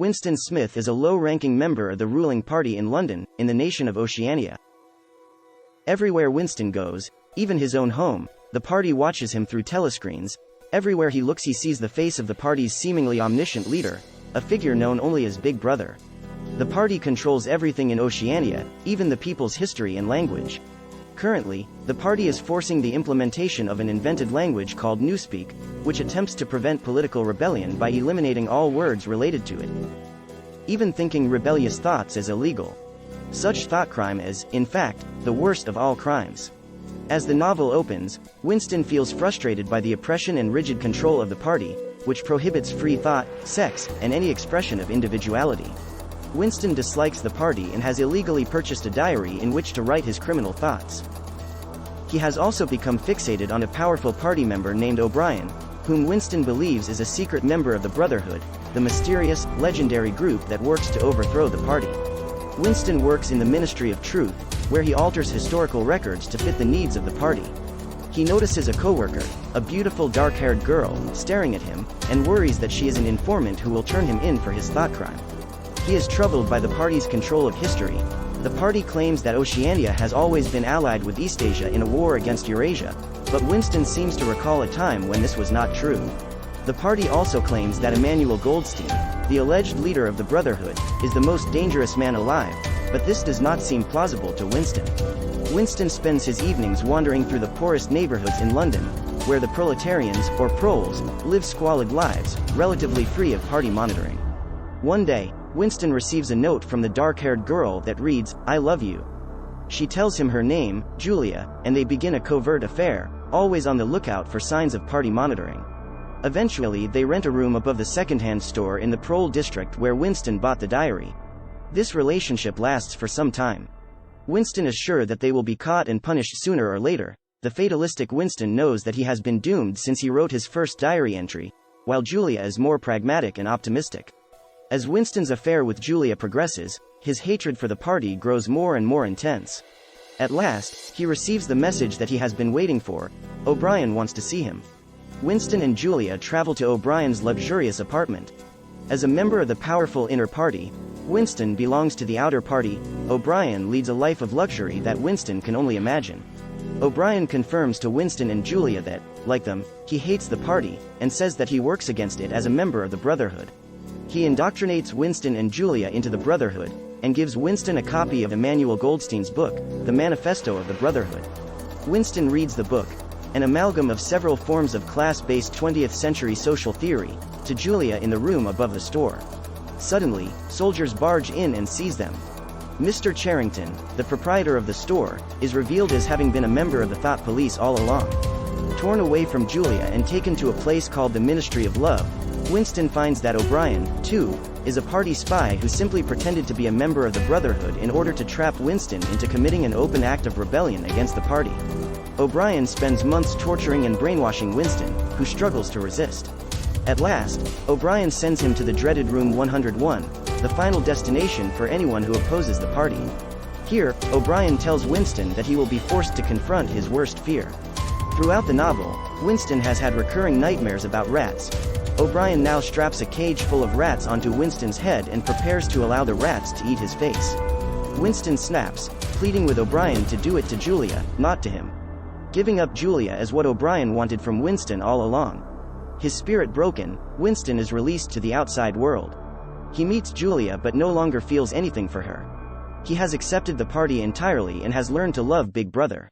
Winston Smith is a low-ranking member of the ruling party in London, in the nation of Oceania. Everywhere Winston goes, even his own home, the party watches him through telescreens. Everywhere he looks he sees the face of the party's seemingly omniscient leader, a figure known only as Big Brother. The party controls everything in Oceania, even the people's history and language. Currently, the party is forcing the implementation of an invented language called Newspeak, which attempts to prevent political rebellion by eliminating all words related to it. Even thinking rebellious thoughts is illegal. Such thought crime is, in fact, the worst of all crimes. As the novel opens, Winston feels frustrated by the oppression and rigid control of the party, which prohibits free thought, sex, and any expression of individuality. Winston dislikes the party and has illegally purchased a diary in which to write his criminal thoughts. He has also become fixated on a powerful party member named O'Brien, whom Winston believes is a secret member of the Brotherhood, the mysterious, legendary group that works to overthrow the party. Winston works in the Ministry of Truth, where he alters historical records to fit the needs of the party. He notices a co-worker, a beautiful dark-haired girl, staring at him, and worries that she is an informant who will turn him in for his thought crime. He is troubled by the party's control of history. The party claims that Oceania has always been allied with Eastasia in a war against Eurasia, but Winston seems to recall a time when this was not true. The party also claims that Emmanuel Goldstein, the alleged leader of the Brotherhood, is the most dangerous man alive, but this does not seem plausible to Winston. Winston spends his evenings wandering through the poorest neighborhoods in London, where the proletarians, or proles, live squalid lives, relatively free of party monitoring. One day, Winston receives a note from the dark-haired girl that reads, "I love you." She tells him her name, Julia, and they begin a covert affair, always on the lookout for signs of party monitoring. Eventually they rent a room above the second-hand store in the Prole district where Winston bought the diary. This relationship lasts for some time. Winston is sure that they will be caught and punished sooner or later. The fatalistic Winston knows that he has been doomed since he wrote his first diary entry, while Julia is more pragmatic and optimistic. As Winston's affair with Julia progresses, his hatred for the party grows more and more intense. At last, he receives the message that he has been waiting for. O'Brien wants to see him. Winston and Julia travel to O'Brien's luxurious apartment. As a member of the powerful inner party, Winston belongs to the outer party. O'Brien leads a life of luxury that Winston can only imagine. O'Brien confirms to Winston and Julia that, like them, he hates the party, and says that he works against it as a member of the Brotherhood. He indoctrinates Winston and Julia into the Brotherhood, and gives Winston a copy of Emmanuel Goldstein's book, The Manifesto of the Brotherhood. Winston reads the book, an amalgam of several forms of class-based 20th-century social theory, to Julia in the room above the store. Suddenly, soldiers barge in and seize them. Mr. Charrington, the proprietor of the store, is revealed as having been a member of the Thought Police all along. Torn away from Julia and taken to a place called the Ministry of Love, Winston finds that O'Brien, too, is a party spy who simply pretended to be a member of the Brotherhood in order to trap Winston into committing an open act of rebellion against the party. O'Brien spends months torturing and brainwashing Winston, who struggles to resist. At last, O'Brien sends him to the dreaded Room 101, the final destination for anyone who opposes the party. Here, O'Brien tells Winston that he will be forced to confront his worst fear. Throughout the novel, Winston has had recurring nightmares about rats. O'Brien now straps a cage full of rats onto Winston's head and prepares to allow the rats to eat his face. Winston snaps, pleading with O'Brien to do it to Julia, not to him. Giving up Julia is what O'Brien wanted from Winston all along. His spirit broken, Winston is released to the outside world. He meets Julia but no longer feels anything for her. He has accepted the party entirely and has learned to love Big Brother.